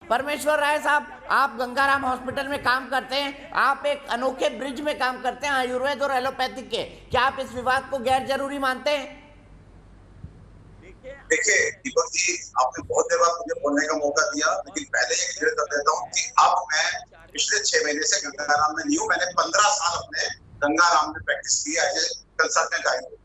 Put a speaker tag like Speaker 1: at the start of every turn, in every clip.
Speaker 1: परमेश्वर राय साहब, आप गंगाराम हॉस्पिटल में काम करते हैं, आप एक अनोखे ब्रिज में काम करते हैं आयुर्वेद और एलोपैथिक के, क्या आप इस विवाद को गैर जरूरी मानते हैं?
Speaker 2: देखिए दीपक जी, आपने बहुत देर बाद मुझे बोलने का मौका दिया, लेकिन पहले ये क्लियर कर देता हूँ कि अब मैं पिछले 6 महीने से गंगाराम में नहीं हूँ। मैंने 15 साल अपने गंगाराम में प्रैक्टिस की एज ए कंसल्टेंट आयुर्वेद।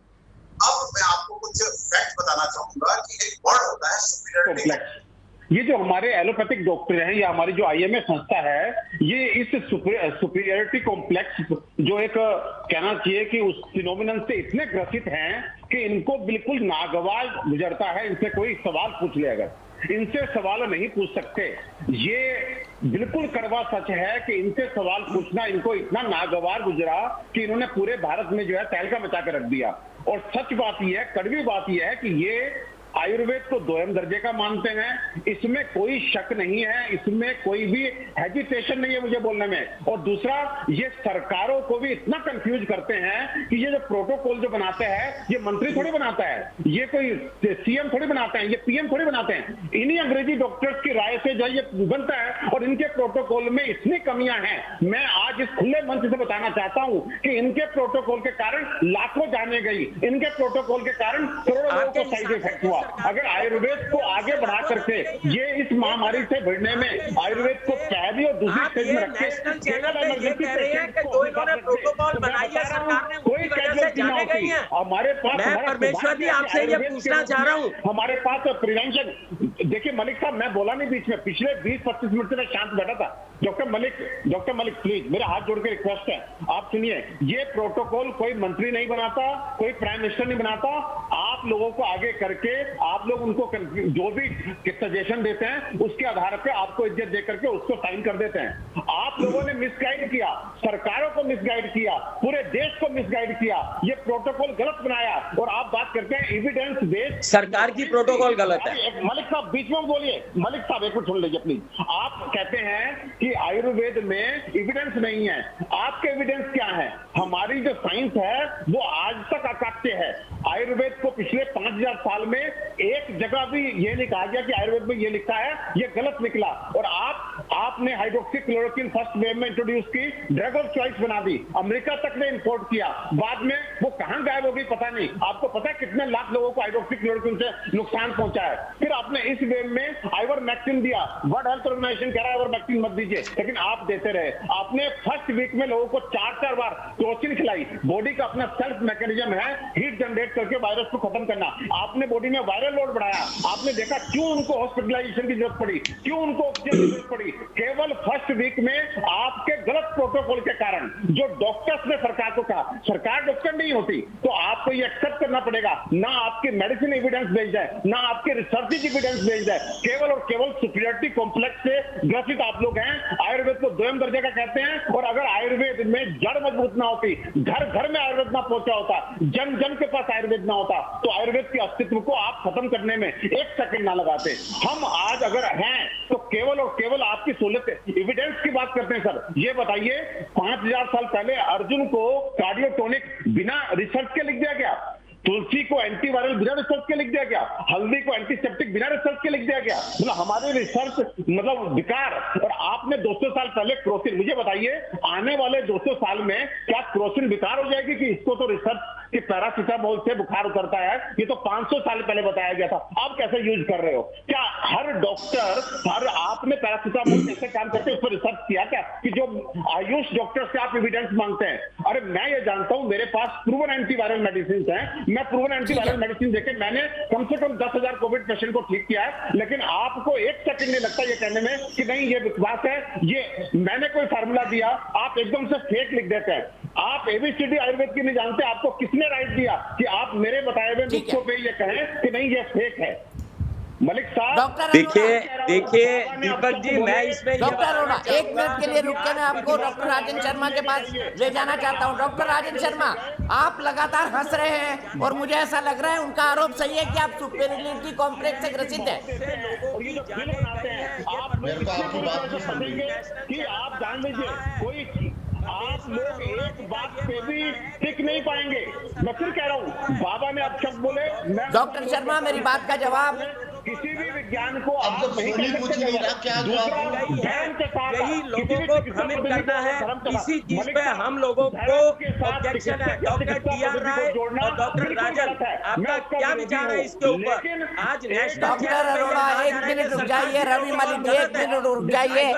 Speaker 2: अब मैं आपको कुछ फैक्ट बताना चाहूंगा कि एक वर्ड होता है सुपीरियरिटी।
Speaker 3: ये जो हमारे एलोपैथिक डॉक्टर हैं या हमारी जो आईएमए संस्था है, ये इस सुपीरियरिटी कॉम्प्लेक्स जो एक कहना चाहिए कि उस फिनोमिनन से इतने ग्रसित हैं कि इनको बिल्कुल नागवार गुजरता है। इनसे कोई सवाल पूछ ले, अगर इनसे सवाल नहीं पूछ सकते। ये बिल्कुल कड़वा सच है कि इनसे सवाल पूछना इनको इतना नागवार गुजरा कि इन्होंने पूरे भारत में जो है तहलका मचा कर रख दिया। और सच बात यह है, कड़वी बात यह है कि ये आयुर्वेद को दोयम दर्जे का मानते हैं। इसमें कोई शक नहीं है, इसमें कोई भी हेजिटेशन नहीं है मुझे बोलने में। और दूसरा, ये सरकारों को भी इतना कंफ्यूज करते हैं कि ये जो प्रोटोकॉल जो बनाते हैं, ये मंत्री थोड़ी बनाता है, ये कोई सीएम थोड़ी बनाते हैं, ये पीएम थोड़ी बनाते हैं। इन्हीं अंग्रेजी डॉक्टर्स की राय से जो ये बनता है और इनके प्रोटोकॉल में इतनी कमियां हैं। मैं आज इस खुले मंच से बताना चाहता हूं कि इनके प्रोटोकॉल के कारण लाखों जाने गई, इनके प्रोटोकॉल के कारण करोड़ों लोगों को साइड इफेक्ट हुआ। अगर आयुर्वेद को आगे बढ़ा करके ये इस महामारी से भिड़ने में आयुर्वेद को पहली और दूसरी स्टेज में रखे,
Speaker 4: नेशनल चैनल पे ये कह रहे हैं कि जो इन्होंने प्रोटोकॉल बनाई है सरकार ने,
Speaker 3: कोई कैजुअलिटी ना गई है हमारे पास।
Speaker 4: मैं परमेश्वर जी आपसे ये पूछना चाह रहा हूँ,
Speaker 3: हमारे पास प्रिवेंशन। देखिए मलिक साहब, मैं बोला नहीं बीच में, पिछले 20-25 मिनट से मैं शांत बैठा था। डॉक्टर मलिक प्लीज मेरा हाथ जोड़ के रिक्वेस्ट है, आप सुनिए। ये प्रोटोकॉल कोई मंत्री नहीं बनाता, कोई प्राइम मिनिस्टर नहीं बनाता। आप लोगों को आगे करके आप लोग उनको जो भी सजेशन देते हैं उसके आधार पे आपको इज्जत दे करके उसको साइन कर देते हैं। आप लोगों ने मिसगाइड किया, सरकारों को मिसगाइड किया, पूरे देश को मिसगाइड किया, ये प्रोटोकॉल गलत बनाया। और आप बात करते हैं एविडेंस बेस्ड,
Speaker 4: सरकार की प्रोटोकॉल गलत है।
Speaker 3: मलिक साहब बीच में बोलिए, मलिक साहब एक मिनट सुन लीजिए प्लीज। आप कहते हैं कि आयुर्वेद में एविडेंस नहीं है, आपके एविडेंस क्या है? हमारी जो साइंस है वो आज तक अकाट्य है। आयुर्वेद को पिछले 5000 साल में एक जगह भी ये नहीं कहा गया कि आयुर्वेद में ये लिखा है, ये गलत निकला। और आपने हाइड्रोक्सीक्लोरोक्विन फर्स्ट वेव में इंट्रोड्यूस की, ड्रग ऑफ चॉइस बना दी, अमेरिका तक ने इंपोर्ट किया, बाद में वो कहां गायब हो गई पता नहीं। आपको पता है कितने लाख लोगों को हाइड्रोक्सीक्लोरोक्विन से नुकसान पहुंचा है। फिर आपने इस वेव में आइवरमेक्टिन दिया, वर्ल्ड हेल्थ ऑर्गेनाइजेशन कह रहा है आइवरमेक्टिन मत दीजिए, लेकिन आप देते रहे। आपने फर्स्ट वीक में लोगों को 4-4 बार क्रोसिन खिलाई। बॉडी का अपना सेल्फ मैकेनिज्म है हीट जनरेट करके वायरस को खत्म करना। आपने बॉडी में वायरल लोड बढ़ाया, आपने देखा क्यों उनको हॉस्पिटलाइजेशन की जरूरत पड़ी, क्यों उनको ऑक्सीजन की जरूरत पड़ी। केवल फर्स्ट वीक में आपके गलत प्रोटोकॉल के कारण जो डॉक्टर्स ने सरकार को कहा, सरकार डॉक्टर नहीं होती, तो आपको ये एक्सेप्ट करना पड़ेगा। ना आपकी मेडिसिन एविडेंस भेज जाए, ना आपके रिसर्च एविडेंस भेज जाए, केवल और केवल सुपीरियरिटी कॉम्प्लेक्स से ग्रसित आप लोग हैं। आयुर्वेद को दोयम दर्जे का कहते हैं। और अगर आयुर्वेद में जड़ मजबूत ना होती, घर घर में आयुर्वेद ना पहुंचा होता, जन जन के पास आयुर्वेद ना होता, तो आयुर्वेद के अस्तित्व को आप खत्म करने में 1 सेकंड ना लगाते। हम आज अगर हैं तो केवल और केवल आपकी सहूलियत, एविडेंस की बात करते हैं। सर ये बताइए, 5000 साल पहले अर्जुन को कार्डियोटोनिक बिना रिसर्च के लिख दिया गया, तुलसी को एंटीवायरल बिना रिसर्च के लिख दिया गया, हल्दी को एंटीसेप्टिक बिना रिसर्च के लिख दिया गया। मतलब हमारे रिसर्च मतलब विकार। और आपने 200 साल पहले क्रोसिन, मुझे बताइए आने वाले 200 साल में क्या क्रोसिन विकार हो जाएगी कि इसको तो रिसर्च कि पैरासीटामोल से बुखार उतरता है, ये तो 500 साल पहले बताया गया था। आप कैसे यूज कर रहे हो? क्या हर डॉक्टर, हर आपने पैरासीटामोल कैसे काम करते हैं उस पर रिसर्च किया क्या कि जो आयुष डॉक्टर से आप एविडेंस मांगते हैं? अरे मैं ये जानता हूं, मेरे पास प्रूवन एंटीवायरल मेडिसिन हैं, मैं प्रूवन एंटीवायरल मेडिसिन देके मैंने कम से कम 10,000 कोविड पेशेंट को ठीक किया है। लेकिन आपको 1 सेकंड नहीं लगता ये कहने में कि नहीं ये विश्वास है, ये मैंने कोई फार्मूला दिया, आप एकदम से फेक लिख देते हैं। आप एबीसीडी आयुर्वेद की नहीं जानते, आपको किसने राइट दिया कि आप मेरे बताए हुए नुस्खों पे ये कहें कि नहीं ये फेक है? मलिक साहब
Speaker 4: देखिए दीपक जी, मैं इसमें
Speaker 1: डॉक्टर अरोड़ा 1 मिनट के लिए रुक के मैं आपको डॉक्टर राजन शर्मा के पास ले जाना चाहता हूं। डॉक्टर राजन शर्मा, आप लगातार हंस रहे हैं और मुझे ऐसा लग रहा है उनका आरोप सही है कि आप सुपीरियरिटी कॉम्प्लेक्स से ग्रसित है।
Speaker 3: आप जान लीजिए, कोई आप लोग एक बात पे भी टिक नहीं पाएंगे। मैं फिर कह रहा हूँ, बाबा ने अब शब्द बोले।
Speaker 1: डॉक्टर शर्मा मेरी बात का जवाब
Speaker 3: किसी भी विज्ञान को
Speaker 5: अब जब
Speaker 3: आप नहीं
Speaker 5: सोनी
Speaker 3: कह
Speaker 5: पूछ
Speaker 3: सकते
Speaker 5: नहीं
Speaker 3: गलत।
Speaker 5: रहा, क्या
Speaker 3: दूसरा,
Speaker 5: जवाब दूं?
Speaker 3: धर्म के साथ
Speaker 4: यही
Speaker 3: किसी
Speaker 4: लोगों
Speaker 3: भी
Speaker 4: को
Speaker 3: चिकित्सा
Speaker 4: भ्रमित
Speaker 3: पद्धति
Speaker 4: करना
Speaker 3: को
Speaker 4: है,
Speaker 3: धर्म के साथ।
Speaker 4: इसी चीज
Speaker 3: मलिक
Speaker 4: पे
Speaker 3: साहब,
Speaker 4: हम लोगों को
Speaker 3: धर्म के साथ
Speaker 4: ऑब्जेक्शन है।
Speaker 3: चिकित्सा
Speaker 4: डॉक्टर
Speaker 3: पद्धति
Speaker 4: टी.आर.
Speaker 3: को
Speaker 4: राय
Speaker 3: जोड़ना
Speaker 4: और डॉक्टर
Speaker 3: बिल्कुल
Speaker 4: राजन,
Speaker 3: गलत है। मैं
Speaker 4: आपका
Speaker 3: उसका
Speaker 4: क्या
Speaker 3: विरोधी
Speaker 4: विचार है
Speaker 3: हूं।
Speaker 4: इसके ऊपर?
Speaker 3: लेकिन
Speaker 4: आज
Speaker 3: एक
Speaker 4: नेशनल
Speaker 1: डॉक्टर
Speaker 4: चैनल पे ये
Speaker 1: अरोड़ा
Speaker 4: कहा जा
Speaker 1: एक
Speaker 4: रहा है कि
Speaker 1: मिनट रुक
Speaker 4: सरकार
Speaker 1: जाइए,
Speaker 4: की
Speaker 1: रवि
Speaker 4: बहुत
Speaker 1: मलिक
Speaker 4: गलत
Speaker 1: एक
Speaker 4: है।
Speaker 1: मिनट रुक जाइए।